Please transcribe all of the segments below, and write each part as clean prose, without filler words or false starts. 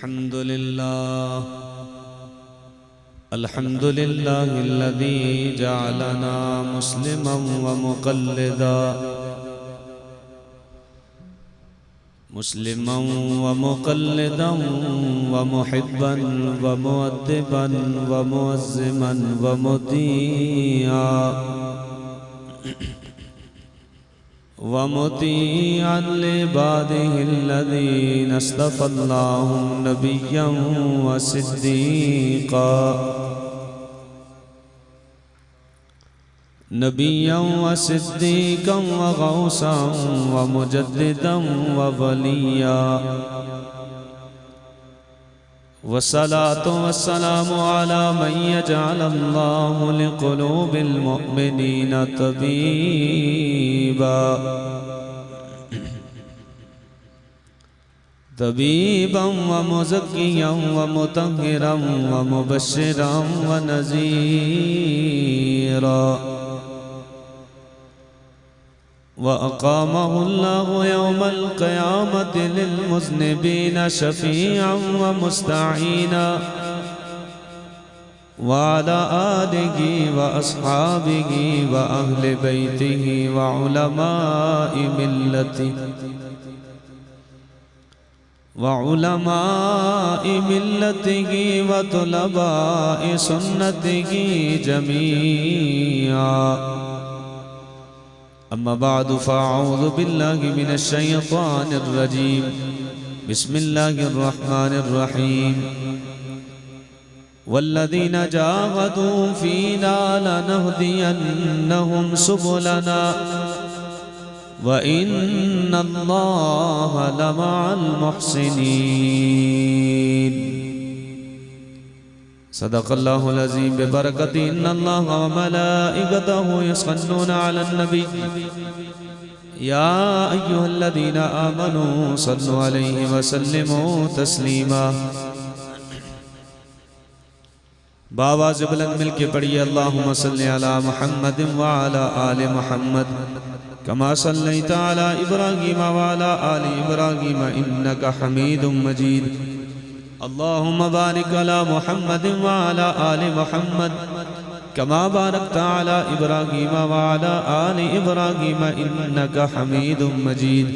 الحمد لله الذي جعلنا مسلما ومقلدا ومحبا ومؤدبا ومعزما ومطيعا لعباده الذين اصطفى الله نبيا وصديقا وغوثا ومجددا ووليا والصلاة والسلام على من يجعل الله لقلوب المؤمنين طبيبا ومزكيا ومطهرا ومبشرا ونذيرا وأقامه الله يوم القيامة للمذنبين شفيعا ومستعينا وعلى آله وأصحابه وأهل بيته وعلماء ملته وطلباء سنته جميعا. أما بعد فأعوذ بالله من الشيطان الرجيم. بسم الله الرحمن الرحيم. والذين جاهدوا فينا لنهدينهم سبلنا وإن الله لمع المحسنين. صدق الله العظيم. ببركة إن الله وملائكته يصلون على النبي يا أيها الذين آمنوا صلوا عليه وسلموا تسليما. بآواز بلند مل کے پڑھیے اللہم صلی علی محمد وعلی آل محمد كما صليت على إبراهيم وعلى آل إبراهيم إنك حميد مجيد. اللهم بارك على محمد وعلى آل محمد كما باركت على إبراهيم وعلى آل إبراهيم إنك حميد مجيد.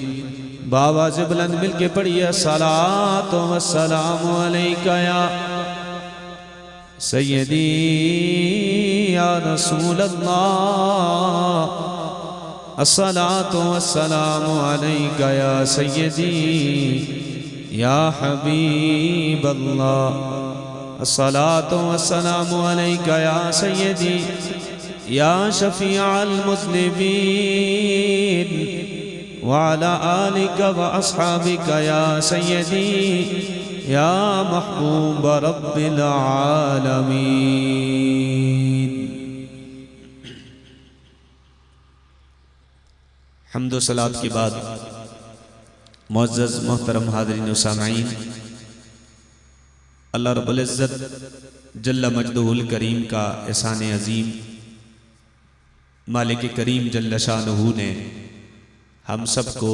بآواز بلند مل کے پڑھیے الصلاة والسلام عليك يا سيدي يا رسول الله. الصلاة والسلام عليك يا سيدي يا حبيب الله. الصلاة والسلام عليك يا سيدي يا شفيع المذنبين وعلى آلك وأصحابك يا سيدي يا محبوب رب العالمين. حمد و صلاة کے بعد معزز محترم حاضرین و سامعین، اللہ رب العزت جل مجدہ الکریم کا احسان عظیم مالک کریم جل شانہ نے ہم سب کو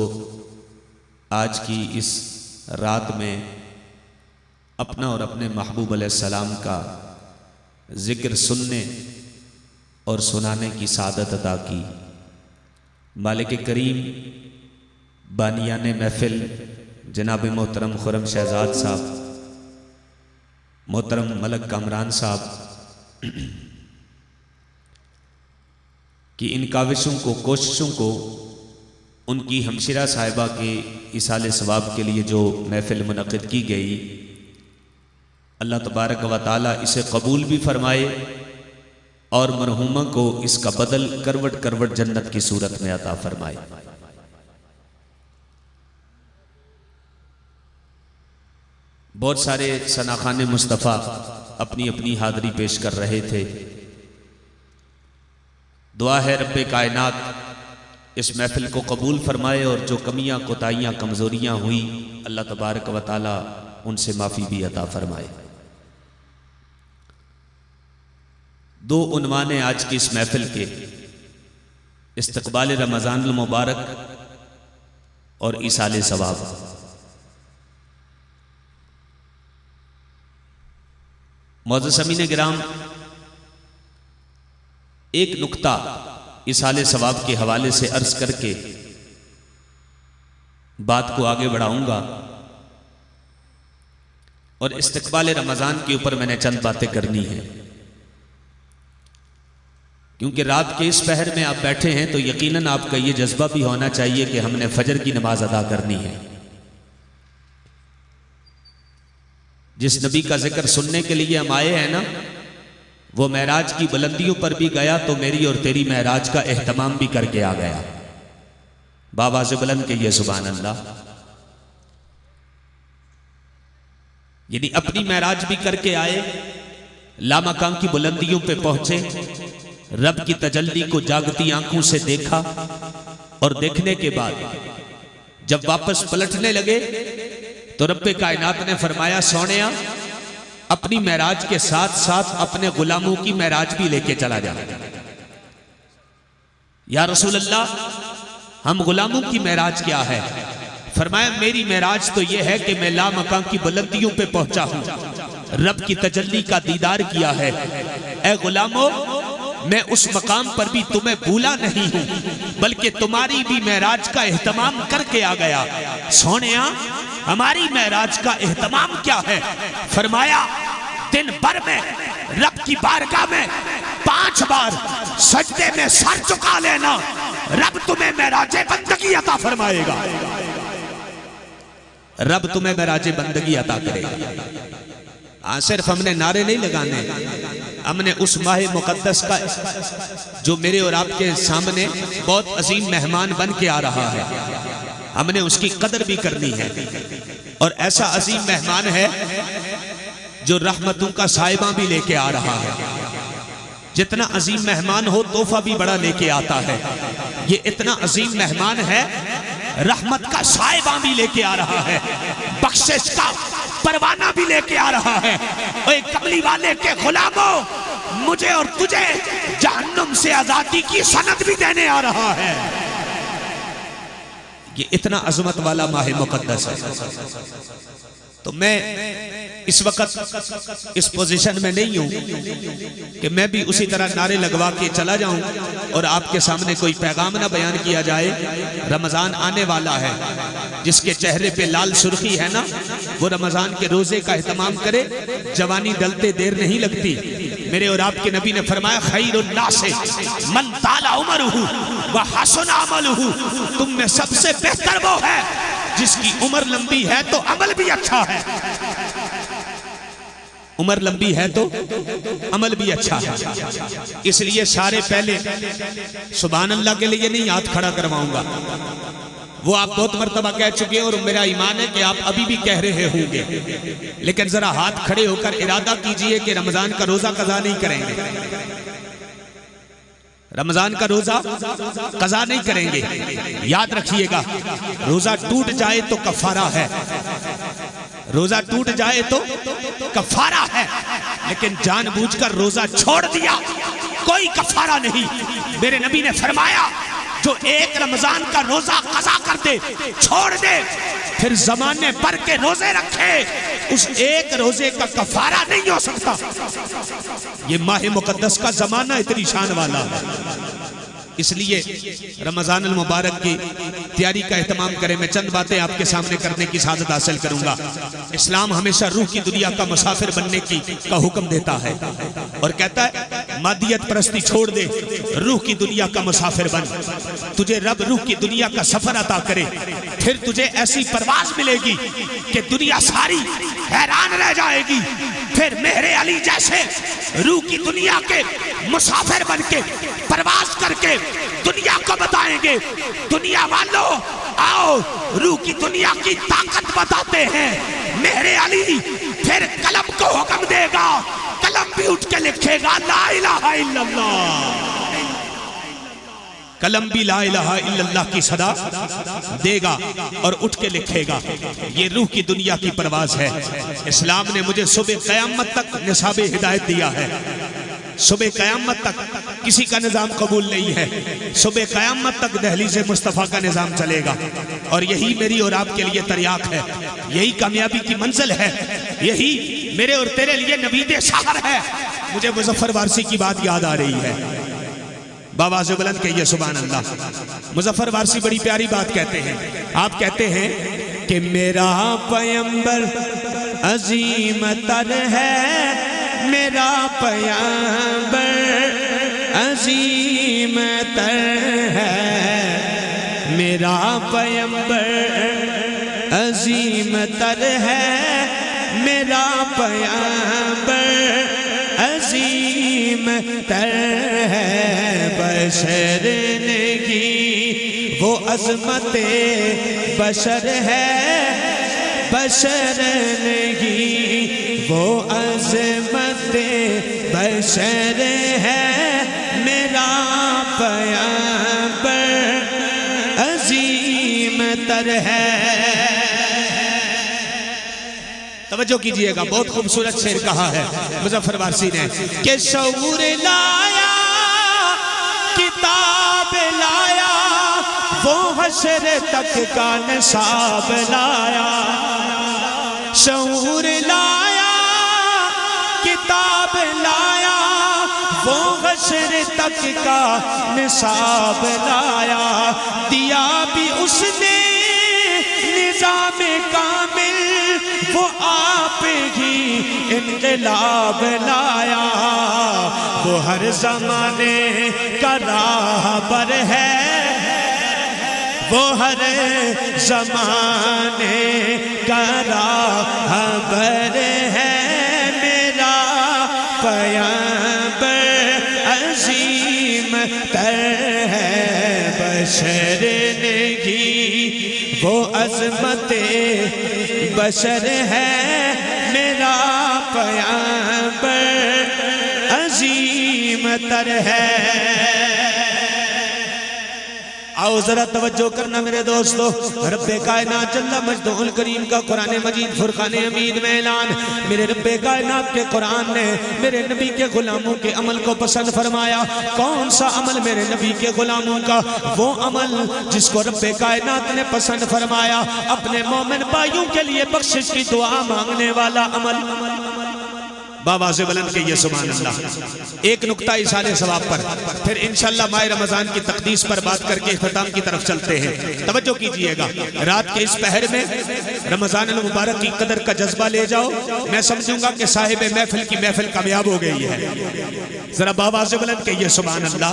آج کی اس رات میں اپنا اور اپنے محبوب علیہ السلام کا ذکر سننے اور سنانے کی سعادت عطا کی. مالک کریم بانیان محفل جناب محترم خرم شہزاد صاحب، محترم ملک کامران صاحب کی ان کاوشوں کو، کوششوں کو، ان کی ہمشیرہ صاحبہ کے ایصال ثواب کے لیے جو محفل منعقد کی گئی، اللہ تبارک و تعالی اسے قبول بھی فرمائے اور مرحومہ کو اس کا بدل کروٹ کروٹ جنت کی صورت میں عطا فرمائے. بہت سارے ثناخان مصطفیٰ اپنی اپنی حاضری پیش کر رہے تھے. دعا ہے رب کائنات اس محفل کو قبول فرمائے اور جو کمیاں، کوتاہیاں، کمزوریاں ہوئیں اللہ تبارک و تعالی ان سے معافی بھی عطا فرمائے. دو عنوان آج کی اس محفل کے، استقبال رمضان المبارک اور ایصال ثواب. معزز سامعین کرام، ایک نقطہ اصالِ ثواب کے حوالے سے عرض کر کے بات کو آگے بڑھاؤں گا، اور استقبال رمضان کے اوپر میں نے چند باتیں کرنی ہیں، کیونکہ رات کے اس پہر میں آپ بیٹھے ہیں تو یقیناً آپ کا یہ جذبہ بھی ہونا چاہیے کہ ہم نے فجر کی نماز ادا کرنی ہے۔ جس نبی کا ذکر سننے کے لیے ہم آئے ہیں نا، وہ معراج کی بلندیوں پر بھی گیا تو میری اور تیری معراج کا اہتمام بھی کر کے آ گیا۔ بآواز بلند کہیے سبحان اللہ۔ یعنی اپنی معراج بھی کر کے آئے، لامکان کی بلندیوں پہ پہنچے، رب کی تجلی کو جاگتی آنکھوں سے دیکھا، اور دیکھنے کے بعد جب واپس پلٹنے لگے تو رب کائنات نے فرمایا سونیا اپنی معراج کے ساتھ ساتھ اپنے غلاموں کی معراج بھی لے کے چلا جا۔ یا رسول اللہ ہم غلاموں کی معراج کیا ہے؟ فرمایا میری معراج تو یہ ہے کہ میں لامکان کی بلندیوں پہ پہنچا ہوں، رب کی تجلی کا دیدار کیا ہے۔ اے غلاموں، میں اس مقام پر بھی تمہیں بھولا نہیں ہوں، بلکہ تمہاری بھی معراج کا اہتمام کر کے آ گیا۔ سونیا ہماری معراج کا اہتمام کیا ہے؟ فرمایا دن بھر میں رب کی بارگاہ میں 5 بار سجدے میں سر چکا لینا، رب تمہیں معراج بندگی عطا فرمائے گا، رب تمہیں معراج بندگی عطا کرے گا۔ صرف ہم نے نعرے نہیں لگانے، ہم نے اس ماہ مقدس کا جو میرے اور آپ کے سامنے بہت عظیم مہمان بن کے آ رہا ہے، ہم نے اس کی قدر بھی کرنی ہے، اور ایسا عظیم مہمان ہے جو رحمتوں کا صاحبہ بھی لے کے آ رہا ہے۔ جتنا عظیم مہمان ہو تحفہ بھی بڑا لے کے آتا ہے، یہ اتنا عظیم مہمان ہے رحمت کا صاحبہ بھی لے کے آ رہا ہے، بخشش کا پروانہ بھی لے کے آ رہا ہے۔ اے کملی والے کے غلاموں، مجھے اور تجھے جہنم سے آزادی کی سند بھی دینے آ رہا ہے۔ یہ اتنا عظمت والا ماہ مقدس ہے۔ تو میں اس وقت اس پوزیشن میں نہیں ہوں کہ میں بھی اسی طرح نعرے لگوا کے چلا جاؤں اور آپ کے سامنے کوئی پیغام نہ بیان کیا جائے۔ رمضان آنے والا ہے، جس کے چہرے پہ لال سرخی ہے نا، وہ رمضان کے روزے کا اہتمام کرے، جوانی ڈلتے دیر نہیں لگتی۔ میرے اور آپ کے نبی نے فرمایا خیر الناس من طال عمرہ وحسن عملہ، تم میں سب سے بہتر وہ ہے جس کی عمر لمبی ہے تو عمل بھی اچھا ہے۔ عمر لمبی ہے تو عمل بھی اچھا ہے۔ اس لیے سارے پہلے سبحان اللہ کے لیے نہیں ہاتھ کھڑا کرواؤں گا، وہ آپ بہت مرتبہ کہہ چکے اور میرا ایمان ہے کہ آپ ابھی بھی کہہ رہے ہوں گے، لیکن ذرا ہاتھ کھڑے ہو کر ارادہ کیجئے کہ رمضان کا روزہ قضا نہیں کریں گے، رمضان کا روزہ قضا نہیں کریں گے۔ یاد رکھیے گا روزہ ٹوٹ جائے تو کفارہ ہے، روزہ ٹوٹ جائے تو کفارہ ہے، لیکن جان بوجھ کر روزہ چھوڑ دیا کوئی کفارہ نہیں۔ میرے نبی نے فرمایا جو ایک رمضان کا روزہ قضا کر دے، چھوڑ دے، پھر زمانے بھر کے روزے رکھے، اس ایک روزے کا کفارہ نہیں ہو سکتا۔ یہ ماہ مقدس کا زمانہ اتنی شان والا ہے، اس لیے رمضان المبارک کی تیاری کا اہتمام کریں۔ میں چند باتیں آپ کے سامنے کرنے کی سعادت حاصل کروں گا۔ اسلام ہمیشہ روح کی دنیا کا مسافر بننے کا حکم دیتا ہے اور کہتا ہے مادیت پرستی چھوڑ دے، روح کی دنیا کا مسافر بن، تجھے رب روح کی دنیا کا سفر عطا کرے، پھر تجھے ایسی پرواز ملے گی کہ دنیا ساری حیران رہ جائے گی، پھر مہر علی جیسے روح کی دنیا کے مسافر بن کے پرواز کر کے دنیا کو بتائیں گے دنیا والوں آؤ روح کی دنیا کی طاقت بتاتے ہیں۔ مہر علی پھر قلم کو حکم دے گا، قلم بھی اٹھ کے لکھے گا لا الہ الا اللہ، قلم بھی لا الہ الا اللہ کی صدا دے گا اور اٹھ کے لکھے گا۔ یہ روح کی دنیا کی پرواز ہے۔ اسلام نے مجھے صبح قیامت تک نصاب ہدایت دیا ہے، صبح قیامت تک کسی کا نظام قبول نہیں ہے، صبح قیامت تک دہلیز مصطفیٰ کا نظام چلے گا، اور یہی میری اور آپ کے لیے تریاق ہے، یہی کامیابی کی منزل ہے، یہی میرے اور تیرے لیے نوید شہر ہے۔ مجھے مظفر وارثی کی بات یاد آ رہی ہے، باواز بلند کہیے سبحان اللہ۔ مظفر وارثی بڑی پیاری بات کہتے ہیں، آپ کہتے ہیں کہ میرا پیمبر عظیم تر ہے، میرا پیمبر عظیم تر ہے، میرا پیمبر عظیم تر ہے، میرا پیمبر عظیم تر ہے، بشر نگی وہ عظمت بشر ہے، بشر نگی وہ عظمت بشر ہے، میرا پیمبر عظیم تر ہے۔ توجہ کیجئے گا، بہت خوبصورت شعر کہا ہے مظفر وارثی نے کہ شعور لایا کتاب لایا، وہ حشر تک کا نصاب لایا، شعور لایا کتاب لایا، وہ حشر تک کا نصاب لایا، دیا بھی اس نے نظام کامل، وہ آپ ہی انقلاب لایا، وہ ہر زمانے کا راہبر ہے، وہ ہر زمانے کا راہبر ہے، میرا پیمبر عظیم تر ہے، بشر نگی وہ عظمت بشر ہے، میرا پیمبر عظیم تر ہے۔ آؤ ذرا توجہ کرنا میرے دوستو، رب کائنات جل مجدہ الکریم کا قرآن مجید فرقان حمید میں اعلان، میرے رب کائنات کے قرآن نے میرے نبی کے غلاموں کے عمل کو پسند فرمایا۔ کون سا عمل میرے نبی کے غلاموں کا؟ وہ عمل جس کو رب کائنات نے پسند فرمایا، اپنے مومن بھائیوں کے لیے بخشش کی دعا مانگنے والا عمل۔ باواز بلند کہیے سبحان اللہ۔ ایک نکتہ اصال ثواب پر، پھر انشاءاللہ ماہ رمضان کی تقدیس پر بات کر کے اختتام کی طرف چلتے ہیں۔ توجہ کیجئے گا، رات کے اس پہر میں رمضان المبارک کی قدر کا جذبہ لے جاؤ، میں سمجھوں گا کہ صاحب محفل کی محفل کامیاب ہو گئی ہے۔ ذرا باواز بلند کہیے سبحان اللہ۔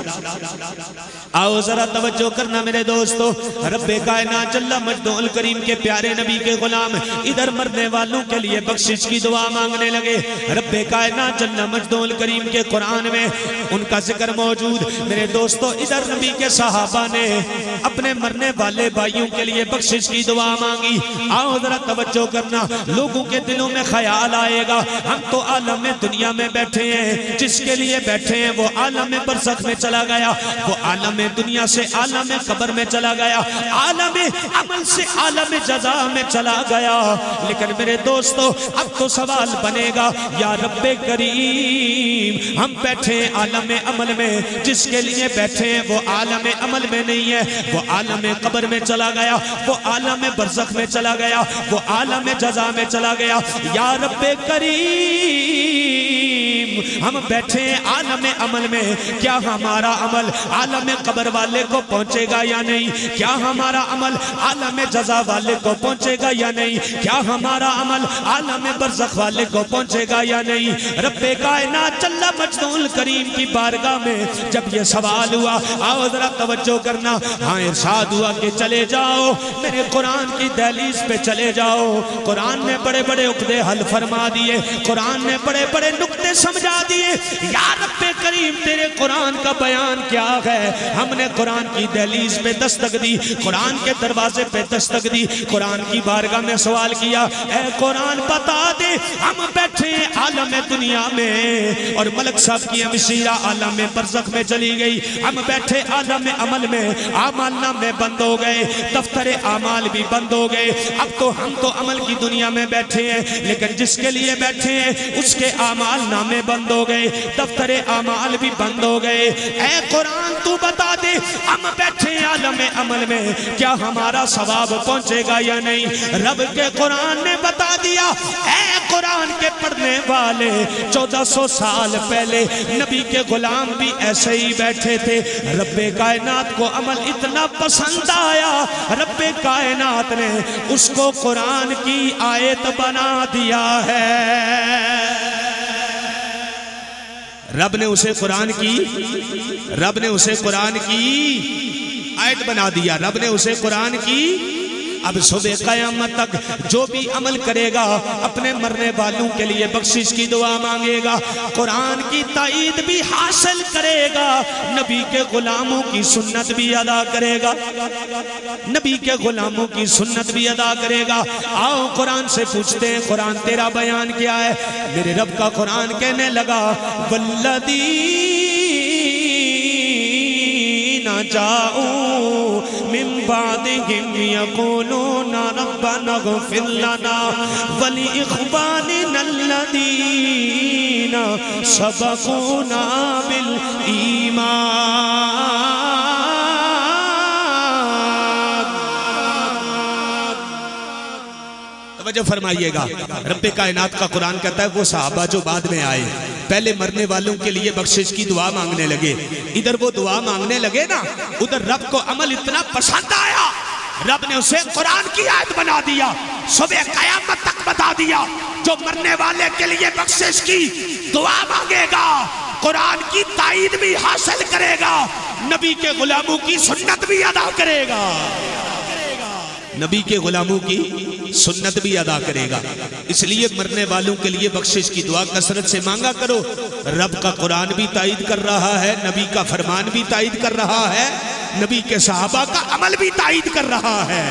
آؤ ذرا توجہ کرنا میرے دوستو، رب کائنات جل مجدہ الکریم کے پیارے نبی کے غلام ادھر مرنے والوں کے لیے بخشش کی دعا مانگنے لگے۔ رب کائنات جل مجدہ الکریم کے قرآن میں ان کا ذکر موجود۔ میرے دوستو ادھر نبی کے صحابہ نے اپنے مرنے والے بھائیوں کے لیے بخشش کی دعا مانگی۔ آؤ ذرا توجہ کرنا، لوگوں کے دلوں میں خیال آئے گا ہم تو عالم دنیا میں بیٹھے ہیں، جس کے لیے بیٹھے ہیں وہ عالم برزخ میں چلا گیا، وہ عالم دنیا سے عالم قبر میں چلا گیا، عالم عمل سے عالم جزا میں چلا گیا۔ لیکن میرے دوستو اب تو سوال بنے گا، یا رب کریم ہم بیٹھے ہیں عالم عمل میں، جس کے لیے بیٹھے ہیں وہ عالم عمل میں نہیں ہے، وہ عالم قبر میں چلا گیا، وہ عالم برزخ میں چلا گیا، وہ عالم جزا میں چلا گیا۔ یا رب کریم ہم بیٹھے ہیں عالم عمل میں، کیا ہمارا عمل عالم قبر والے کو پہنچے گا یا نہیں؟ کیا ہمارا عمل عالم جزا والے کو پہنچے گا یا نہیں؟ کیا ہمارا عمل عالم برزخ والے کو پہنچے گا یا نہیں؟ رب کائنات جل مجدہ الکریم کی بارگاہ میں جب یہ سوال ہوا، آؤ ذرا توجہ کرنا، ہاں ارشاد ہوا کہ چلے جاؤ میرے قرآن کی دہلیز پہ چلے جاؤ۔ قرآن نے بڑے بڑے عقدے حل فرما دیے، قرآن نے بڑے بڑے نکتے سمجھا دیے۔ یا رب کریم تیرے قرآن کا بیان کیا ہے؟ ہم نے قرآن کی دہلیز پہ دستک دی، قرآن کے دروازے پہ دستک دی، قرآن کی بارگاہ میں سوال کیا، اے قرآن بتا دے ہم بیٹھے عالم دنیا دنیا میں اور ملک صاحب کی ہمشیرہ عالم برزخ میں چلی گئی. ہم بیٹھے عالم عمل میں، اعمال نامے بند ہو گئے، دفتر اعمال بھی بند ہو گئے. اب تو ہم تو عمل کی دنیا میں بیٹھے ہیں، لیکن جس کے لیے بیٹھے ہیں اس کے اعمال نامے بند ہو گئے، دفتر اعمال بھی بند ہو گئے. اے قرآن تو بتا دے، ہم بیٹھے عالم عمل میں، کیا ہمارا ثواب پہنچے گا یا نہیں؟ رب کے قرآن نے بتا دیا. اے قرآن کے پڑھنے والے، 1400 سال پہلے نبی کے غلام بھی ایسے ہی بیٹھے تھے. رب کائنات کو عمل اتنا پسند آیا، رب کائنات نے اس کو قرآن کی آیت بنا دیا ہے. رب نے اسے قرآن کی آیت بنا دیا، رب نے اسے قرآن کی. اب صبح قیامت تک جو بھی عمل کرے گا اپنے مرنے والوں کے لیے بخشش کی دعا مانگے گا، قرآن کی تائید بھی حاصل کرے گا، نبی کے غلاموں کی سنت بھی ادا کرے گا، نبی کے غلاموں کی سنت بھی ادا کرے گا. آؤ قرآن سے پوچھتے ہیں، قرآن تیرا بیان کیا ہے؟ میرے رب کا قرآن کہنے لگا جاؤ من بعدهم يقولون ربنا اغفر لنا ولإخواننا الذين سبقونا بالإيمان. توجہ فرمائیے گا، رب کائنات کا قرآن کہتا ہے وہ صحابہ جو بعد میں آئے پہلے مرنے والوں کے لیے بخشش کی دعا مانگنے لگے. ادھر وہ دعا مانگنے لگے نا، ادھر رب کو عمل اتنا پسند آیا، رب نے اسے قرآن کی آیت بنا دیا. صبح قیامت تک بتا دیا جو مرنے والے کے لیے بخشش کی دعا مانگے گا قرآن کی تائید بھی حاصل کرے گا، نبی کے غلاموں کی سنت بھی ادا کرے گا، نبی کے غلاموں کی سنت بھی ادا کرے گا. اس لیے مرنے والوں کے لیے بخشش کی دعا کثرت سے مانگا کرو. رب کا قرآن بھی تائید کر رہا ہے، نبی کا فرمان بھی تائید کر رہا ہے، نبی کے صحابہ کا عمل بھی تائید کر رہا ہے.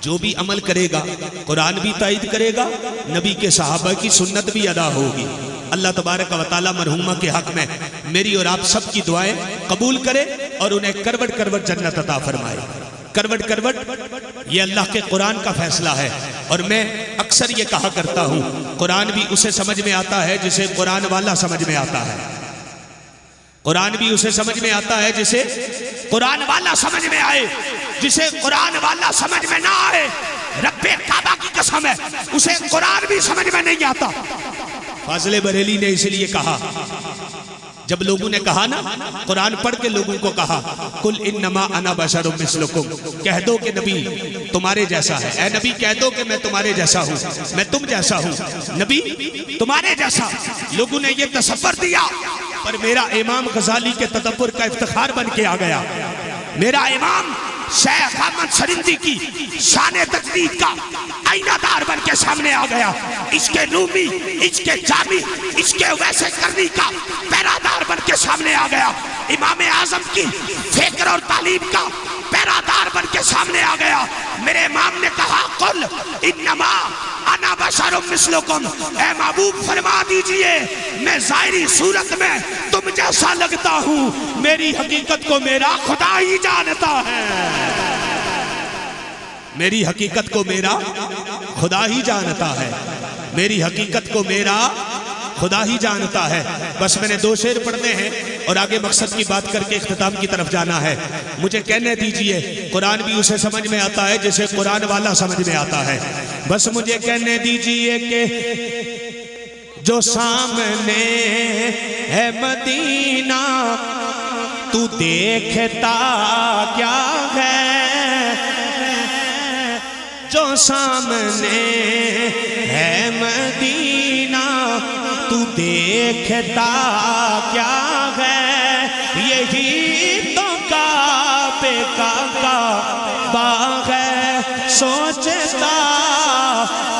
جو بھی عمل کرے گا قرآن بھی تائید کرے گا، نبی کے صحابہ کی سنت بھی ادا ہوگی. اللہ تبارک و تعالی مرحومہ کے حق میں میری اور آپ سب کی دعائیں قبول کرے اور انہیں کروٹ کروٹ جنت عطا فرمائے. کروٹ کروٹ یہ اللہ کے قرآن کا فیصلہ ہے. اور میں اکثر یہ کہا کرتا ہوں، قرآن بھی اسے سمجھ میں آتا ہے جسے قرآن والا سمجھ میں آتا ہے. قرآن بھی اسے سمجھ میں آتا ہے جسے قرآن والا سمجھ میں آئے، جسے قرآن والا سمجھ میں نہ آئے رب کعبہ کی قسم ہے اسے قرآن بھی سمجھ میں نہیں آتا. فاضل بریلی نے اس لیے کہا، جب لوگوں نے کہا نا، قرآن پڑھ کے لوگوں کو کہا قل انما انا بشر مثلکم، کہہ دو کہ نبی تمہارے جیسا ہے. اے نبی کہہ دو کہ میں تمہارے جیسا ہوں، میں تم جیسا ہوں، نبی تمہارے جیسا. لوگوں نے یہ تصور دیا، پر میرا امام غزالی کے تدبر کا افتخار بن کے آ گیا. میرا امام شیخ احمد سرندی کی شان تجدید کا آئینہ دار بن کے سامنے آ گیا. اس کے رومی، اس کے جامی، اس کے ویسے کرنی کا پیرادار بن کے سامنے آ گیا. امام اعظم کی فکر اور تعلیم کا پیرادار بن کے سامنے آ گیا. میرے امام نے کہا قل انما انا بشر مثلکم، اے محبوب فرما دیجئے میں ظاہری صورت میں تم جیسا لگتا ہوں، میری حقیقت کو میرا خدا ہی جانتا ہے. میری حقیقت کو میرا خدا ہی جانتا ہے، میری حقیقت کو میرا خدا ہی جانتا ہے. بس میں نے 2 شعر پڑھنے ہیں اور آگے مقصد کی بات کر کے اختتام کی طرف جانا ہے. مجھے کہنے دیجئے قرآن بھی اسے سمجھ میں آتا ہے جسے قرآن والا سمجھ میں آتا ہے. بس مجھے کہنے دیجئے کہ جو سامنے ہے مدینہ تو دیکھتا کیا ہے، جو سامنے ہے مدینہ تو دیکھتا کیا ہے، یہی تو کعبے کا باغ ہے، سوچتا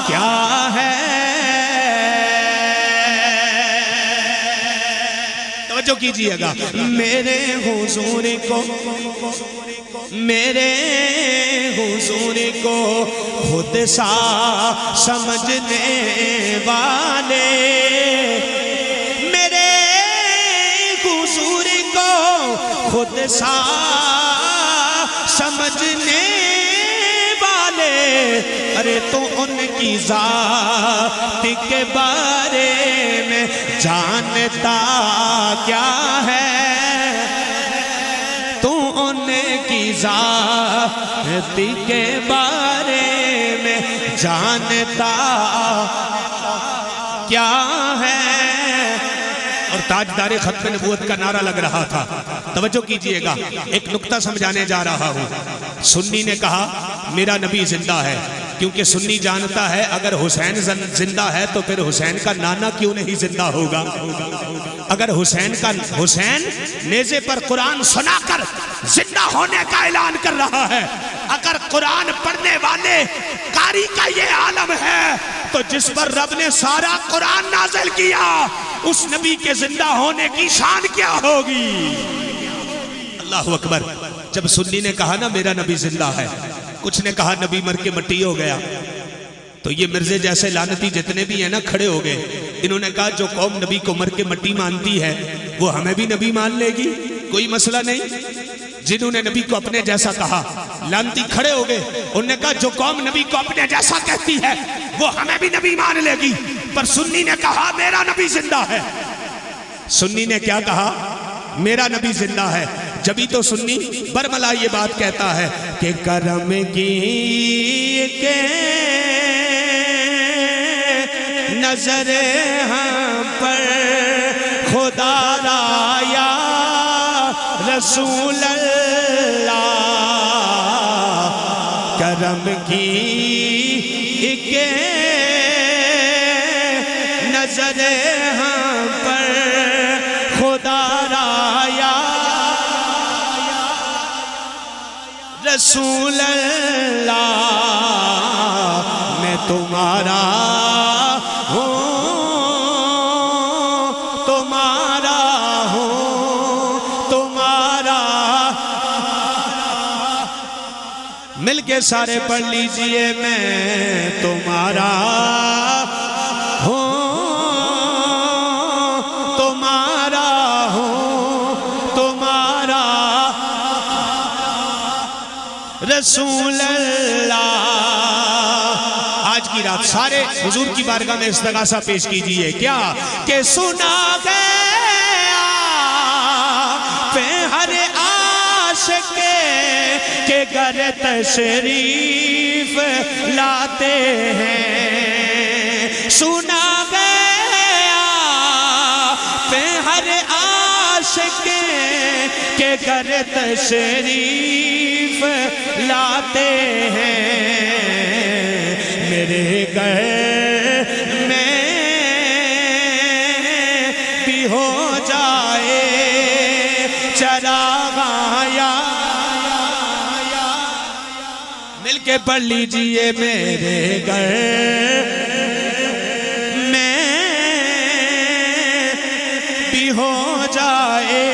کیا ہے. توجہ کیجئے گا، میرے حضور کو خود سا سمجھنے والے ایسا سمجھنے والے، ارے تو ان کی ذات کے بارے میں جانتا کیا ہے، تو ان کی ذات کے بارے میں جانتا کیا ہے۔ اور تاجدار ختم نبوت کا نعرہ لگ رہا تھا۔ توجہ کیجئے گا، ایک نکتہ سمجھانے جا رہا ہوں۔ سنی نے کہا میرا نبی زندہ ہے، کیونکہ سنی جانتا ہے اگر حسین زندہ ہے تو پھر حسین کا نانا کیوں نہیں زندہ ہوگا۔ اگر حسین نیزے پر قرآن سنا کر زندہ ہونے کا اعلان کر رہا ہے، اگر قرآن پڑھنے والے قاری کا یہ عالم ہے تو جس پر رب نے سارا قرآن نازل کیا اس نبی کے زندہ ہونے کی شان کیا ہوگی۔ اللہ اکبر۔ جب سنی نے کہا نا میرا نبی زندہ ہے، کچھ نے کہا نبی مر کے مٹی ہو گیا، تو یہ مرزے جیسے لعنتی جتنے بھی ہیں نا کھڑے ہو گئے۔ انہوں نے کہا جو قوم نبی کو مر کے مٹی مانتی ہے وہ ہمیں بھی نبی مان لے گی، کوئی مسئلہ نہیں۔ جنہوں نے نبی کو اپنے جیسا کہا لعنتی کھڑے ہو گئے، انہوں نے کہا جو قوم نبی کو اپنے جیسا کہتی ہے وہ ہمیں بھی نبی مان لے گی۔ پر سنی نے کہا میرا نبی زندہ ہے۔ سنی نے کیا کہا؟ میرا نبی زندہ ہے۔ جبھی تو سنی برملا یہ بات کہتا ہے کہ کرم کی کہ نظر ہم پر خدا را یا رسول اللہ، کرم کی کہ نظر ہم پر خدا را یا رسول اللہ، میں تمہارا ہوں، تمہارا ہوں، تمہارا۔ مل کے سارے پڑھ لیجئے میں تمہارا ہوں، تمہارا ہوں، تمہارا رسول اللہ۔ آج کی رات سارے حضور کی بارگاہ میں استغاثہ پیش کیجئے۔ کیا کہ سنا گیا پہ ہر عاشق کے گھر تشریف لاتے ہیں، سنا گیا پہ ہر عاشق کے گھر تشریف لاتے ہیں، میرے گھر میں بھی ہو جائے چراغاں یا مل کے پڑھ لیجئے میرے گھر میں بھی ہو جائے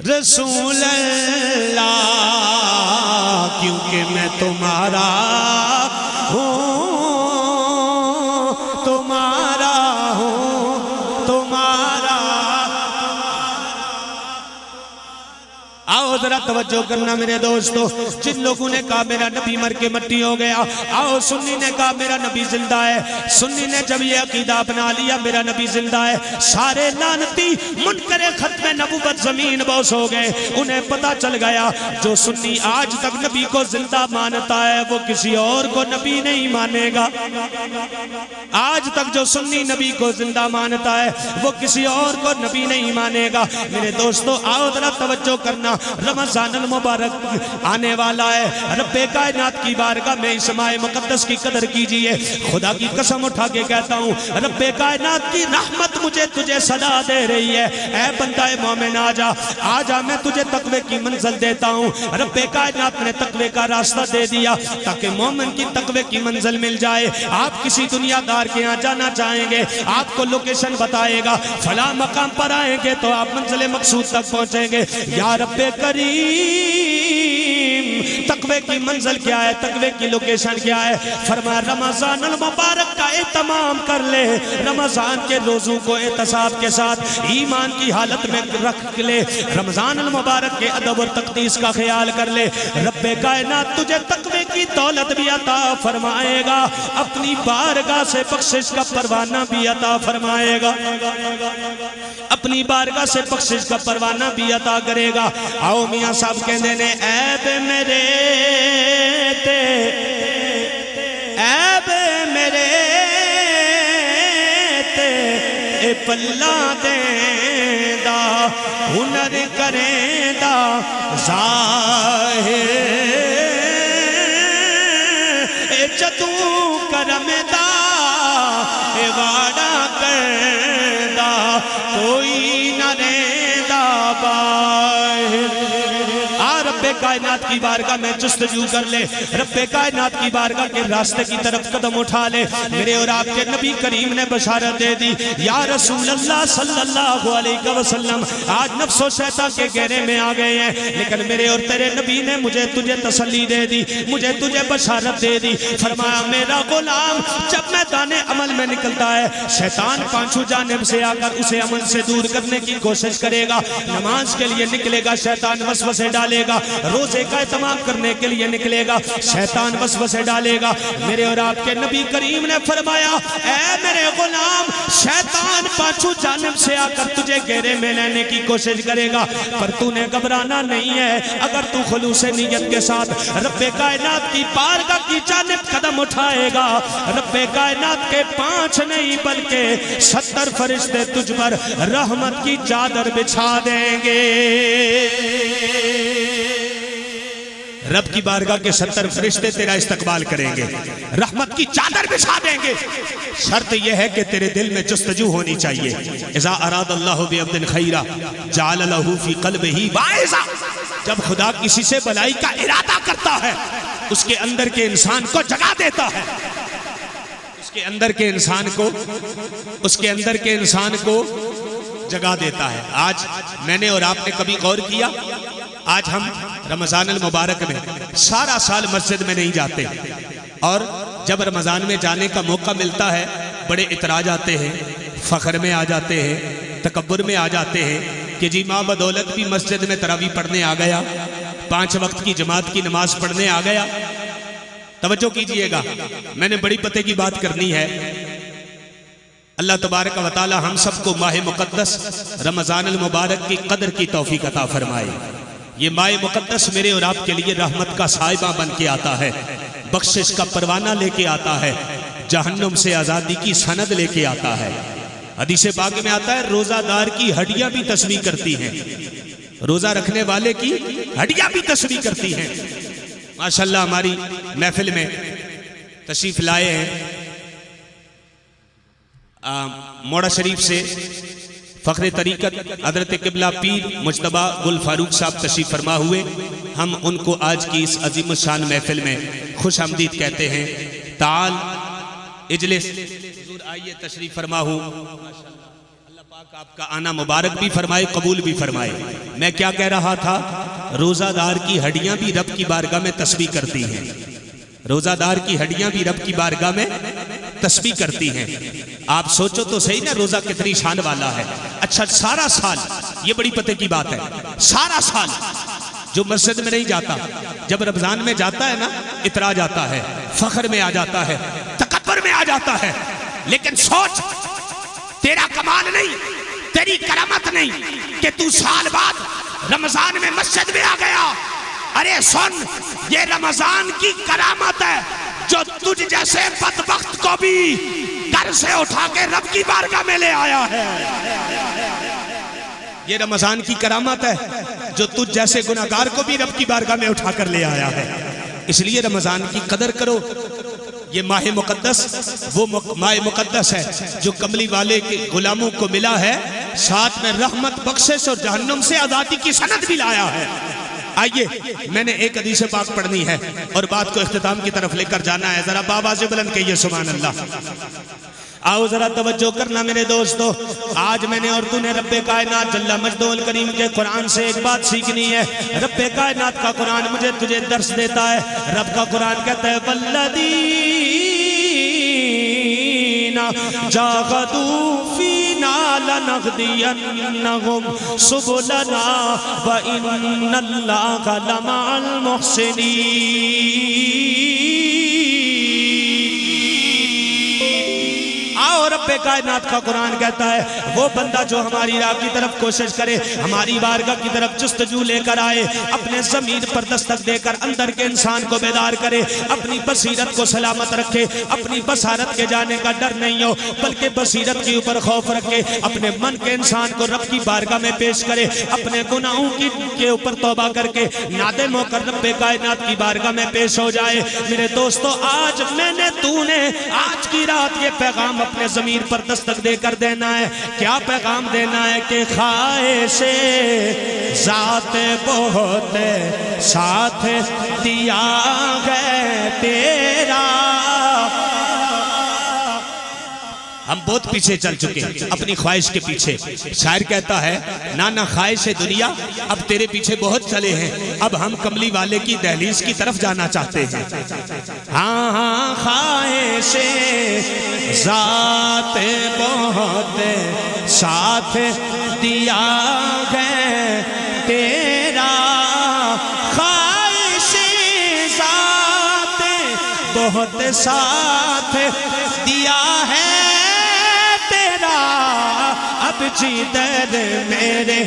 رسول اللہ، کیونکہ میں تمہارا ہوں، تمہارا ہوں، تمہارا۔ آؤ ذرا توجہ کرنا میرے دوستو، جن لوگوں نے کہا میرا نبی مر کے مٹی ہو گیا، آؤ سنی نے کہا میرا نبی زندہ ہے۔ سنی نے جب یہ عقیدہ اپنا لیا میرا نبی زندہ ہے، سارے لعنتی منکر ختم نبوت زمین بوس ہو گئے۔ انہیں پتا چل گیا جو سنی آج تک نبی کو زندہ مانتا ہے وہ کسی اور کو نبی نہیں مانے گا۔ آج تک جو سنی نبی کو زندہ مانتا ہے وہ کسی اور کو نبی نہیں مانے گا۔ میرے دوستو آؤ ذرا توجہ کرنا، رمضان المبارک آنے والا ہے، رب کائنات کی بارگاہ میں اس ماہ مقدس کی قدر کیجئے۔ خدا کی قسم اٹھا کے کہتا ہوں رب کائنات کی رحمت مجھے تجھے صدا دے رہی ہے، اے بندہ مومن آجا، آجا میں تجھے تقوی کی منزل دیتا ہوں۔ رب کائنات نے تقوی کا راستہ دے دیا تاکہ مومن کی تقوی کی منزل مل جائے۔ آپ کسی دنیا دار کے یہاں جانا چاہیں گے، آپ کو لوکیشن بتائے گا، فلاں مقام پر آئیں گے تو آپ منزل مقصود تک پہنچیں گے۔ یا رب کریم تقوی تقوی کی منزل کیا ہے، تقوی کی لوکیشن کیا ہے؟ فرمایا رمضان المبارک کا اہتمام کر لے، رمضان کے روزوں کو احتساب کے ساتھ ایمان کی حالت میں رکھ لے، رمضان المبارک کے ادب اور تقدیس کا خیال کر لے، رب کائنات تجھے تقوی کی دولت بھی عطا فرمائے گا، اپنی بارگاہ سے بخشش کا پروانہ بھی عطا فرمائے گا، اپنی بارگاہ سے بخشش کا پروانہ بھی عطا کرے گا۔ آؤ میاں صاحب کہنے نے عیب میرے تے عیب میرے تے اے پلہ دیں دا ہنر کریں دا ظاہر اے جدوں کرم دا اے واڑا کر دا کوئی نہ رہیں دا باہر۔ رب کائنات کی بارگاہ میں جستجو کر لے، رب کائنات کی بارگاہ کے راستے کی طرف قدم اٹھا لے۔ میرے اور آپ کے نبی کریم نے بشارت دے دی، یا رسول اللہ صلی اللہ علیہ وسلم آج نفس و شیطان کے گھیرے میں آ گئے ہیں، لیکن میرے اور تیرے نبی نے تجھے تسلی دے دی، مجھے تجھے بشارت دے دی۔ فرمایا میرا غلام جب میدان عمل میں نکلتا ہے، شیطان پانچوں جانب سے آ کر اسے عمل سے دور کرنے کی کوشش کرے گا، نماز کے لیے نکلے گا شیطان وسوسے ڈالے گا، روزے کا اہتمام کرنے کے لیے نکلے گا شیطان وسوسے ڈالے گا۔ میرے اور آپ کے نبی کریم نے فرمایا اے میرے غلام شیطان پانچوں جانب سے آ کر تجھے گھیرے میں لینے کی کوشش کرے گا، پر تو نے گھبرانا نہیں ہے۔ اگر تو خلوص نیت کے ساتھ رب کائنات کی بارگاہ کی جانب قدم اٹھائے گا، رب کائنات کے 5 نہیں بلکہ 70 فرشتے تجھ پر رحمت کی چادر بچھا دیں گے۔ رب کی بارگاہ کے 70 فرشتے تیرا استقبال کریں گے، رحمت کی چادر بچھا دیں گے۔ شرط یہ ہے کہ تیرے دل میں جستجو ہونی چاہیے۔ اذا اراد اللہ بعبد خیرا جعل له فی قلبہ باعثا، جب خدا کسی سے بلائی کا ارادہ کرتا ہے اس کے اندر کے انسان کو جگا دیتا ہے، اس کے اندر کے انسان کو جگا دیتا ہے۔ آج میں نے اور آپ نے کبھی غور کیا، آج ہم رمضان المبارک میں سارا سال مسجد میں نہیں جاتے، اور جب رمضان میں جانے کا موقع ملتا ہے بڑے اعتراض آتے ہیں، فخر میں آ جاتے ہیں، تکبر میں آ جاتے ہیں کہ جی ماں بدولت بھی مسجد میں تراویح پڑھنے آ گیا، 5 وقت کی جماعت کی نماز پڑھنے آ گیا۔ توجہ کیجئے گا، میں نے بڑی پتے کی بات کرنی ہے۔ اللہ تبارک و تعالی ہم سب کو ماہ مقدس رمضان المبارک کی قدر کی توفیق عطا فرمائے۔ یہ ماہ مقدس میرے اور آپ کے لیے رحمت کا سائبہ بن کے آتا ہے، بخشش کا پروانہ لے کے آتا ہے، جہنم سے آزادی کی سند لے کے آتا ہے۔ حدیث پاک میں آتا ہے روزہ دار کی ہڈیاں بھی تسبیح کرتی ہیں، روزہ رکھنے والے کی ہڈیاں بھی تسبیح کرتی ہیں۔ ماشاءاللہ ہماری محفل میں تشریف لائے ہیں موڑا شریف سے فخر طریقت حضرت قبلہ پیر مجتبیٰ گل فاروق صاحب تشریف فرما ہوئے۔ ہم ان کو آج کی اس عظیم الشان محفل میں خوش آمدید کہتے ہیں۔ تعال اجلس، حضور آئیے تشریف فرما ہو۔ اللہ پاک آپ کا آنا مبارک بھی فرمائے، قبول بھی فرمائے۔ میں کیا کہہ رہا تھا؟ روزہ دار کی ہڈیاں بھی رب کی بارگاہ میں تسبیح کرتی ہیں، روزہ دار کی ہڈیاں بھی رب کی بارگاہ میں تسبیح کرتی ہیں۔ آپ سوچو تو صحیح نا روزہ کتنی شان والا ہے۔ اچھا سارا سال، یہ بڑی پتے کی بات ہے، سارا سال جو مسجد میں نہیں جاتا جب رمضان میں جاتا ہے نا اتراج آتا ہے، فخر میں آ جاتا ہے، تکبر میں آ جاتا ہے، لیکن سوچ تیرا کمال نہیں، تیری کرامت نہیں کہ تو سال بعد رمضان میں مسجد میں آ گیا۔ ارے سن، یہ رمضان کی کرامت ہے جو تجھ جیسے بدبخت کو بھی گھر سے اٹھا کے رب کی بارگاہ میں لے آیا ہے۔ یہ رمضان کی کرامت ہے جو تجھ جیسے گناہگار کو بھی رب کی بارگاہ میں اٹھا کر لے آیا ہے۔ اس لیے رمضان کی قدر کرو۔ یہ ماہ مقدس وہ ماہ مقدس ہے جو کملی والے کے غلاموں کو ملا ہے، ساتھ میں رحمت، بخشش اور جہنم سے آزادی کی سند بھی لایا ہے۔ آئیے میں نے ایک حدیث پاک پڑھنی ہے اور بات کو اختتام کی طرف لے کر جانا ہے، ذرا بآواز بلند کہیے سبحان اللہ۔ آؤ ذرا توجہ کرنا میرے دوستو، آج میں نے اور تو نے رب کائنات جل مجدہ الکریم کے قرآن سے ایک بات سیکھنی ہے۔ رب کائنات کا قرآن مجھے تجھے درس دیتا ہے۔ رب کا قرآن کہتا ہے والذین جاہدوا فینا لنہدینہم سبلنا وإن اللہ لمع المحسنین۔ اور رب کائنات کا قرآن کہتا ہے وہ بندہ جو ہماری راہ کی طرف کوشش کرے، ہماری بارگاہ کی طرف جستجو لے کر آئے، اپنے ضمیر پر دستک دے کر اندر کے انسان کو بیدار کرے، اپنی بصیرت کو سلامت رکھے، اپنی بصارت کے جانے کا ڈر نہیں ہو بلکہ بصیرت کے اوپر خوف رکھے، اپنے من کے انسان کو رب کی بارگاہ میں پیش کرے، اپنے گناہوں کے اوپر توبہ کر کے نادم ہو کر رب کائنات کی بارگاہ میں پیش ہو جائے۔ میرے دوستو، آج میں نے تو نے آج کی رات یہ پیغام اپنے ضمیر پر دستک دے کر دینا ہے۔ کیا پیغام دینا ہے کہ خواہش ذات بہت ساتھ دیا ہے تیرا۔ ہم بہت پیچھے چل چکے اپنی خواہش کے پیچھے۔ شاعر کہتا ہے نانا خواہش دنیا اب تیرے پیچھے بہت چلے ہیں، اب ہم کملی والے کی دہلیز کی طرف جانا چاہتے ہیں۔ ہاں ہاں خواہش ذات بہت ساتھ دیا ہے تیرا، خواہش ذات بہت ساتھ دیا ہے اب جدر میرے،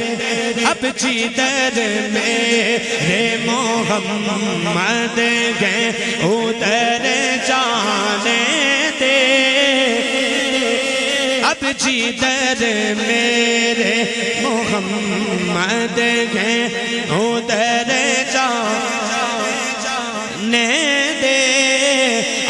اب جدر میرے محمد گئے ادھر جانے دے، اب جدر میرے محمد گئے ادھر جانے دے۔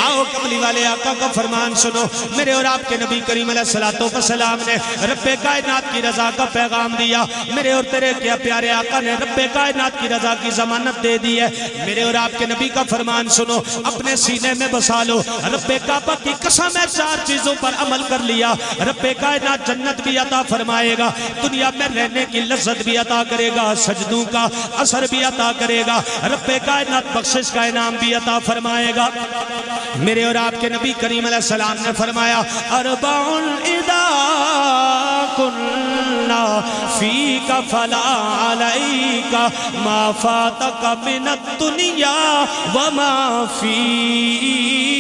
آؤ کملی والے آقا کا فرمان سنو، میرے اور آپ کے نبی کریم علیہ السلام نے رب کائنات کی رضا کا پیغام دیا۔ میرے اور تیرے کیا پیارے آقا نے رب کائنات کی رضا کی ضمانت دے دی ہے۔ میرے اور آپ کے نبی کا فرمان سنو، اپنے سینے میں بسا لو، رب کعبہ کی قسم ہے 4 چیزوں پر عمل کر لیا، رب کائنات جنت بھی عطا فرمائے گا، دنیا میں رہنے کی لذت بھی عطا کرے گا، سجدوں کا اثر بھی عطا کرے گا، رب کائنات بخشش کا انعام بھی عطا فرمائے گا۔ میرے اور آپ کے نبی کریم علیہ السلام نے فرمایا اربعن اذا کننا فیک فلا علیک ما فاتک من الدنیا وما فیہا۔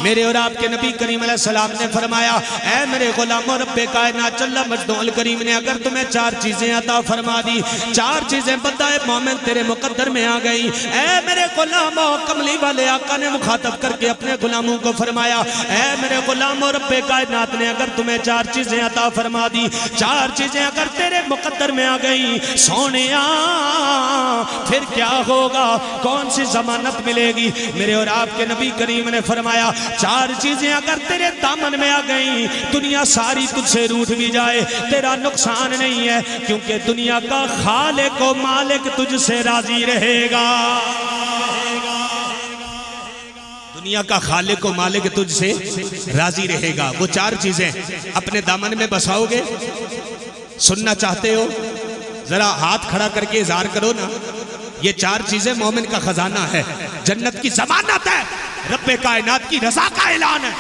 میرے اور آپ کے نبی کریم علیہ السلام نے فرمایا اے میرے غلام اور رب کائنات جل مجدہ الکریم نے اگر تمہیں 4 چیزیں عطا فرما دی، 4 چیزیں بندہ مومن تیرے مقدر میں آ گئی، اے میرے غلاموں، کملی والے آقا نے مخاطب کر کے اپنے غلاموں کو فرمایا اے میرے غلام اور رب کائنات نے اگر تمہیں 4 چیزیں عطا فرما دی، 4 چیزیں اگر تیرے مقدر میں آ گئی سونیا، پھر کیا ہوگا؟ کون سی ضمانت ملے گی؟ میرے اور آپ کے نبی کریم نے فرمایا 4 چیزیں اگر تیرے دامن میں آ گئیں، دنیا ساری تجھ سے روٹھ بھی جائے تیرا نقصان نہیں ہے، کیونکہ دنیا کا خالق و مالک تجھ سے راضی رہے گا۔ دنیا کا خالق و مالک تجھ سے راضی رہے گا۔ وہ 4 چیزیں اپنے دامن میں بساؤ گے؟ سننا چاہتے ہو؟ ذرا ہاتھ کھڑا کر کے اظہار کرو نا۔ یہ 4 چیزیں مومن کا خزانہ ہے، جنت کی ضمانت ہے، رب کائنات کی رضا کا اعلان ہے۔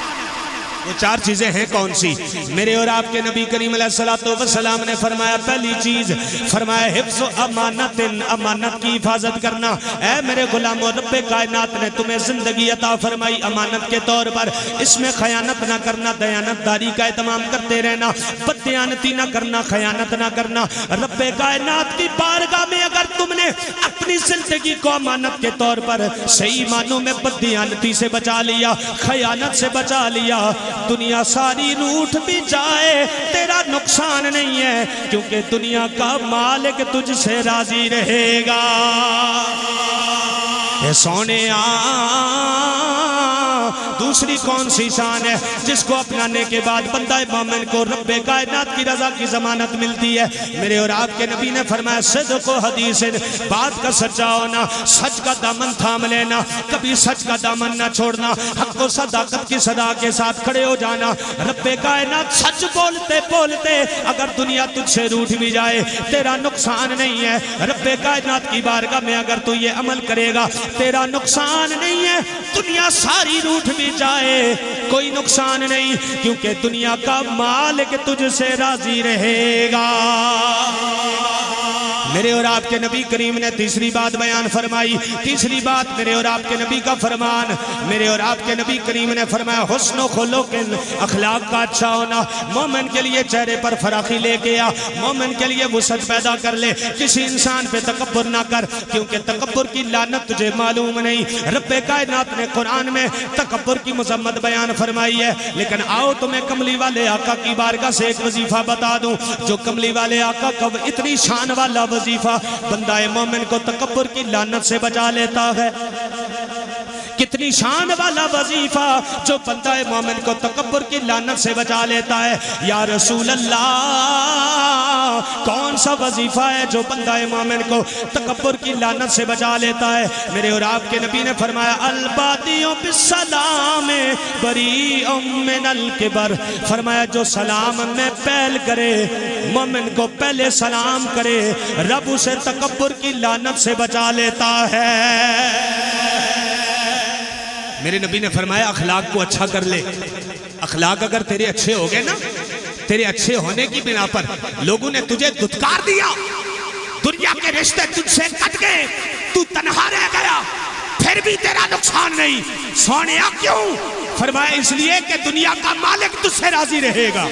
وہ 4 چیزیں ہیں کون سی؟ میرے اور آپ کے نبی کریم علیہ السلام نے فرمایا پہلی چیز فرمایا حفظ امانت، امانت کی حفاظت کرنا۔ اے میرے غلاموں، رب کائنات نے تمہیں زندگی عطا فرمائی امانت کے طور پر، اس میں خیانت نہ کرنا، دیانت داری کا اہتمام کرتے رہنا، بددیانتی نہ کرنا، خیانت نہ کرنا۔ رب کائنات کی بارگاہ میں اگر تم نے اپنی زندگی کو امانت کے طور پر صحیح معنوں میں بددیانتی سے بچا لیا، خیانت سے بچا لیا، دنیا ساری روٹھ بھی جائے تیرا نقصان نہیں ہے، کیونکہ دنیا کا مالک تجھ سے راضی رہے گا۔ اے سونیا دوسری کون سی شان ہے جس کو اپنانے کے بعد بندہ مومن کو رب کائنات کی رضا کی ضمانت ملتی ہے؟ میرے اور آپ کے نبی نے فرمایا صدق و حدیث، بات کا سچا ہونا، سچ کا دامن تھام لینا، کبھی سچ کا دامن نہ چھوڑنا، حق و صداقت کی صدا کے ساتھ کھڑے ہو جانا۔ رب کائنات سچ بولتے بولتے اگر دنیا تجھ سے روٹھ بھی جائے تیرا نقصان نہیں ہے۔ رب کائنات کی بارگاہ میں اگر تو یہ عمل کرے گا تیرا نقصان نہیں ہے، دنیا ساری روٹھ بھی جائے کوئی نقصان نہیں، کیونکہ دنیا کا مالک تجھ سے راضی رہے گا۔ میرے اور آپ کے نبی کریم نے تیسری بات بیان فرمائی، تیسری بات میرے اور آپ کے نبی کا فرمان، میرے اور آپ کے نبی کریم نے فرمایا حسن و خلق، اخلاق کا اچھا ہونا۔ مومن کے لیے چہرے پر فراخی لے کے آ، مومن کے لیے وسعت پیدا کر لے، کسی انسان پہ تکبر نہ کر، کیونکہ تکبر کی لعنت تجھے معلوم نہیں۔ رب کائنات نے قرآن میں تکبر کی مذمت بیان فرمائی ہے، لیکن آؤ تمہیں کملی والے آقا کی بارگاہ سے ایک وظیفہ بتا دوں جو کملی والے آقا کا اتنی شان والا وظیفہ بندہ مومن کو تکبر کی لعنت سے بچا لیتا ہے۔ کتنی شان والا وظیفہ جو بندہ مومن کو تکبر کی لعنت سے بچا لیتا ہے۔ یا رسول اللہ کون سا وظیفہ ہے جو بندہ مومن کو تکبر کی لعنت سے بچا لیتا ہے؟ میرے اور آپ کے نبی نے فرمایا البادیوں بالسلام بریء من الکبر، فرمایا جو سلام میں پہل کرے، مومن کو پہلے سلام کرے، رب اسے تکبر کی لعنت سے بچا لیتا ہے۔ میرے نبی نے فرمایا اخلاق کو اچھا کر لے۔ اخلاق اگر تیرے اچھے ہو گئے نا، تیرے اچھے ہونے کی بنا پر لوگوں نے تجھے دھتکار دیا، دنیا کے رشتے تجھ سے کٹ گئے، تو تنہا رہ گیا، پھر بھی تیرا نقصان نہیں۔ سونیا کیوں؟ فرمایا اس لیے کہ دنیا کا مالک تجھ سے راضی رہے گا۔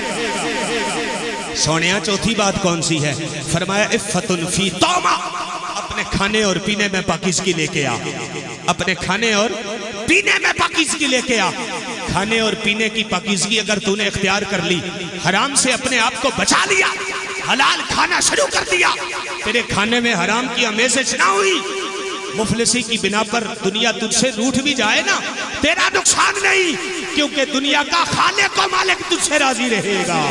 سونیا چوتھی بات کون سی ہے؟ فرمایا عفت فی طعمہ، اپنے کھانے اور پینے میں پاکیزگی لے کے آ، اپنے کھانے اور پینے میں پاکیزگی لے کے آ۔ کھانے اور پینے کی پاکیزگی اگر تو نے اختیار کر لی، حرام سے اپنے آپ کو بچا لیا، حلال کھانا شروع کر دیا، تیرے کھانے میں حرام کی آمیزش نہ ہوئی، مفلسی کی بنا پر دنیا تجھ سے روٹھ بھی جائے نا، تیرا نقصان نہیں، کیونکہ دنیا کا خالق و مالک تجھ سے راضی رہے گا۔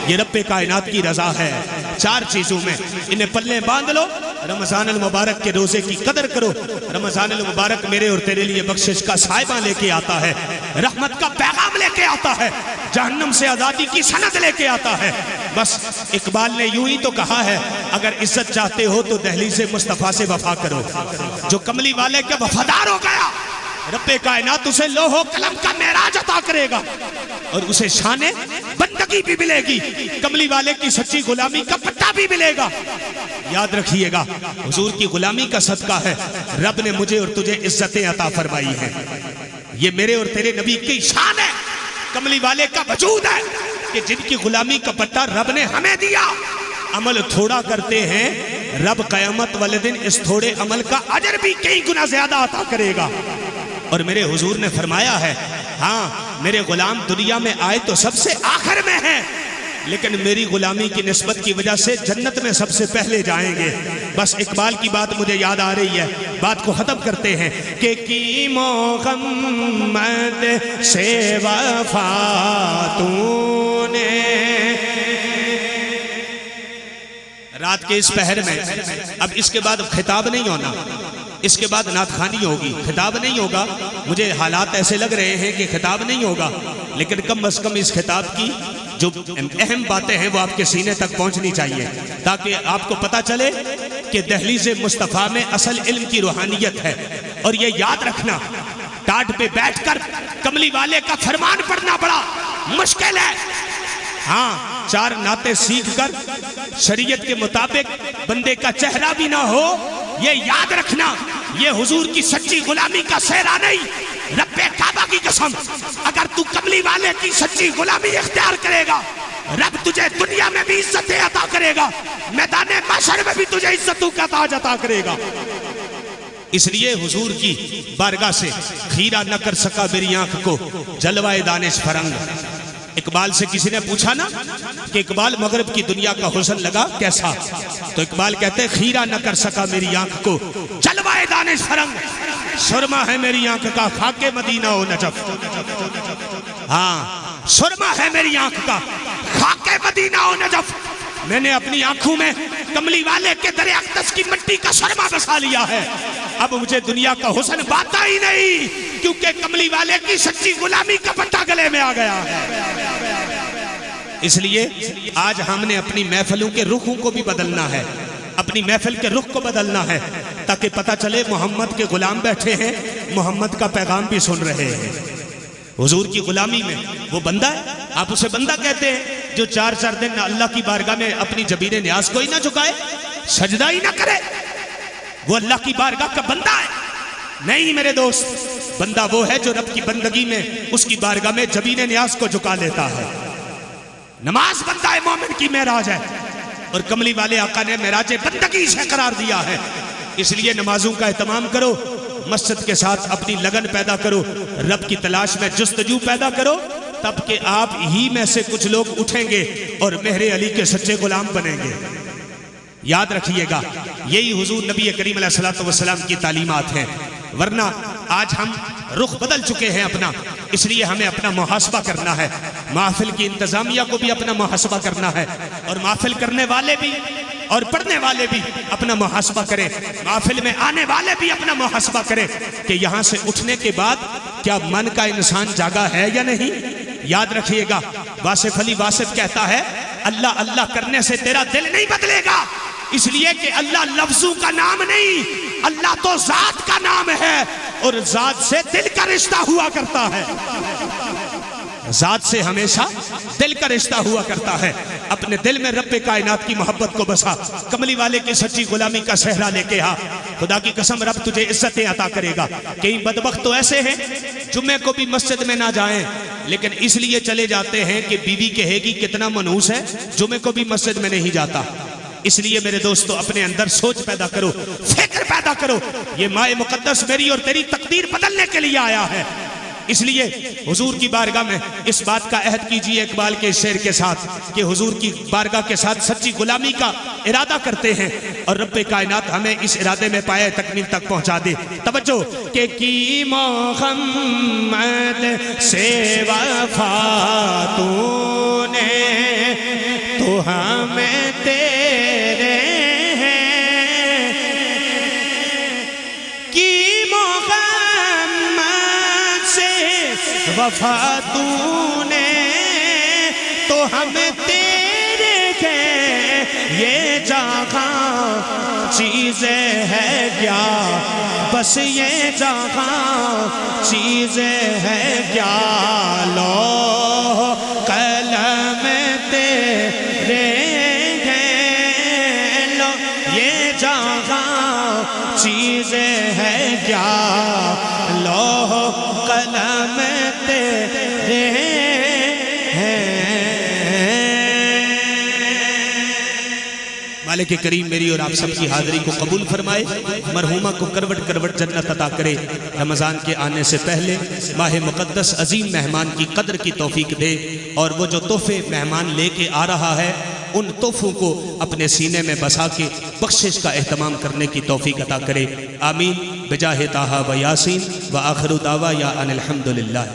یہ رب کائنات کی رضا ہے۔ چار چیزوں میں انہیں پلے باندھ لو، رمضان المبارک کے روزے کی قدر کرو۔ رمضان المبارک میرے اور تیرے لیے بخشش کا سائبہ لے کے آتا ہے، رحمت کا پیغام لے کے آتا ہے، جہنم سے آزادی کی سند لے کے آتا ہے۔ بس اقبال نے یوں ہی تو کہا ہے اگر عزت چاہتے ہو تو دہلیز مصطفیٰ سے وفا کرو۔ جو کملی والے کے وفادار ہو گیا رب کائنات اسے لوح و قلم کا معراج عطا کرے گا اور اسے شان بندگی بھی ملے گی، کملی والے کی سچی غلامی کا پٹا بھی ملے گا۔ یاد رکھیے گا حضور کی غلامی کا صدقہ ہے رب نے مجھے اور تجھے عزتیں عطا فرمائی ہیں۔ یہ میرے اور تیرے نبی کی شان ہے، کملی والے کا وجود ہے کہ جن کی غلامی کا پٹا رب نے ہمیں دیا۔ عمل تھوڑا کرتے ہیں، رب قیامت والے دن اس تھوڑے عمل کا اجر بھی کئی گنا زیادہ عطا کرے گا۔ اور میرے حضور نے فرمایا ہے ہاں میرے غلام دنیا میں آئے تو سب سے آخر میں ہیں، لیکن میری غلامی کی نسبت کی وجہ سے جنت میں سب سے پہلے جائیں گے۔ بس اقبال کی بات مجھے یاد آ رہی ہے، بات کو ختم کرتے ہیں کہ کی محمد سے وفا تو نے۔ رات کے اس پہر میں اب اس کے بعد خطاب نہیں ہونا، اس کے بعد نعت خوانی ہوگی، خطاب نہیں ہوگا۔ مجھے حالات ایسے لگ رہے ہیں کہ خطاب نہیں ہوگا، لیکن کم از کم اس خطاب کی جو اہم باتیں ہیں وہ آپ کے سینے تک پہنچنی چاہیے، تاکہ آپ کو پتا چلے کہ دہلیز مصطفیٰ میں اصل علم کی روحانیت ہے۔ اور یہ یاد رکھنا ٹاٹ پہ بیٹھ کر کملی والے کا فرمان پڑھنا بڑا مشکل ہے۔ ہاں چار نعتیں سیکھ کر شریعت کے مطابق بندے کا چہرہ بھی نہ ہو، یہ یاد رکھنا یہ حضور کی سچی غلامی کا سہرا نہیں۔ رب کعبہ کی قسم اگر تو کملی والے کی سچی غلامی اختیار کرے گا رب تجھے دنیا میں بھی عزتیں عطا کرے گا، میدان محشر میں بھی تجھے عزتوں کا تاج عطا کرے گا۔ اس لیے حضور کی بارگاہ سے خیرہ نہ کر سکا میری آنکھ کو جلوہ دانش فرنگ، اقبال سے کسی نے پوچھا نا کہ اقبال مغرب کی دنیا کا حسن لگا کیسا، تو اقبال کہتے ہیں خیرہ نہ کر سکا میری آنکھ کو جلوہ دانش فرنگ، سرما ہے میری آنکھ کا خاک مدینہ و نجف. ہاں سرما ہے میری آنکھ کا خاک مدینہ و نجف. میں نے اپنی آنکھوں میں کملی والے کے در اقدس کی مٹی کا سرما بسا لیا ہے. اب مجھے دنیا کا حسن باتا ہی نہیں، کیونکہ کملی والے کی سچی غلامی کا پٹا گلے میں آ گیا. اس لیے آج ہم نے اپنی محفلوں کے رخوں کو بھی بدلنا ہے، اپنی محفل کے رخ کو بدلنا ہے، تاکہ پتہ چلے محمد کے غلام بیٹھے ہیں، محمد کا پیغام بھی سن رہے ہیں. حضور کی غلامی میں وہ بندہ ہے، آپ اسے بندہ کہتے ہیں جو 4 دن اللہ کی بارگاہ میں اپنی جبین نیاز کو ہی نہ جھکائے، سجدہ ہی نہ کرے. وہ اللہ کی بارگاہ کا بندہ ہے؟ نہیں میرے دوست، بندہ وہ ہے جو رب کی بندگی میں اس کی بارگاہ میں جبین نیاز کو جھکا لیتا ہے. نماز بندہ ہے، مومن کی معراج ہے، اور کملی والے آقا نے معراج بندگی سے قرار دیا ہے. اس لیے نمازوں کا اہتمام کرو، مسجد کے ساتھ اپنی لگن پیدا کرو، رب کی تلاش میں جستجو پیدا کرو، تب کہ آپ ہی میں سے کچھ لوگ اٹھیں گے اور مہر علی کے سچے غلام بنیں گے. یاد رکھیے گا، یہی حضور نبی کریم علیہ السلام کی تعلیمات ہیں. ورنہ آج ہم رخ بدل چکے ہیں اپنا، اس لیے ہمیں اپنا محاسبہ کرنا ہے. محفل کی انتظامیہ کو بھی اپنا محاسبہ کرنا ہے، اور محفل کرنے والے بھی اور پڑھنے والے بھی اپنا محاسبہ کریں، محفل میں آنے والے بھی اپنا محاسبہ کریں کہ یہاں سے اٹھنے کے بعد کیا من کا انسان جاگا ہے یا نہیں. یاد رکھیے گا، واصف علی واصف کہتا ہے اللہ اللہ کرنے سے تیرا دل نہیں بدلے گا، اس لیے کہ اللہ لفظوں کا نام نہیں، اللہ تو ذات کا نام ہے، اور ذات سے دل کا رشتہ ہوا کرتا ہے. ذات سے ہمیشہ دل کا رشتہ ہوا کرتا ہے. اپنے دل میں رب کائنات کی محبت کو بسا، کملی والے کی سچی غلامی کا صحرا لے کے آ. خدا کی قسم رب تجھے عزتیں عطا کرے گا. کئی بدبخت تو ایسے ہیں جمعے کو بھی مسجد میں نہ جائیں، لیکن اس لیے چلے جاتے ہیں کہ بیوی کہے گی کتنا منحوس ہے، جمعے کو بھی مسجد میں نہیں جاتا. اس لیے میرے دوستو اپنے اندر سوچ پیدا کرو، فکر پیدا کرو. یہ ماء مقدس میری اور تیری تقدیر بدلنے کے لیے آیا ہے. اس لیے حضور کی بارگاہ میں اس بات کا عہد کیجئے اقبال کے شعر کے ساتھ کہ حضور کی بارگاہ کے ساتھ سچی غلامی کا ارادہ کرتے ہیں، اور رب کائنات ہمیں اس ارادے میں پائے تکمیل تک پہنچا دے. توجہ کہ کی محمد سے وفا تو نے تو ہمیں تیرے ہیں، کی محمد سے وفا تو نے تو ہمیں تیرے ہیں، یہ جہاں چیزیں ہے کیا، بس یہ جہاں چیزیں ہے کیا، لو قلم تیرے ہیں، لو یہ جہاں چیزیں ہے کیا، لو قلم تیرے ہیں. مالک کریم میری اور آپ سب کی حاضری کو قبول فرمائے، مرحومہ کو کروٹ کروٹ جنت عطا کرے. رمضان کے آنے سے پہلے ماہ مقدس عظیم مہمان کی قدر کی توفیق دے، اور وہ جو تحفے مہمان لے کے آ رہا ہے ان تحفوں کو اپنے سینے میں بسا کے بخشش کا اہتمام کرنے کی توفیق عطا کرے. آمین بجاہ طٰہٰ و یاسین و آخر دعویٰ یا ان الحمدللہ.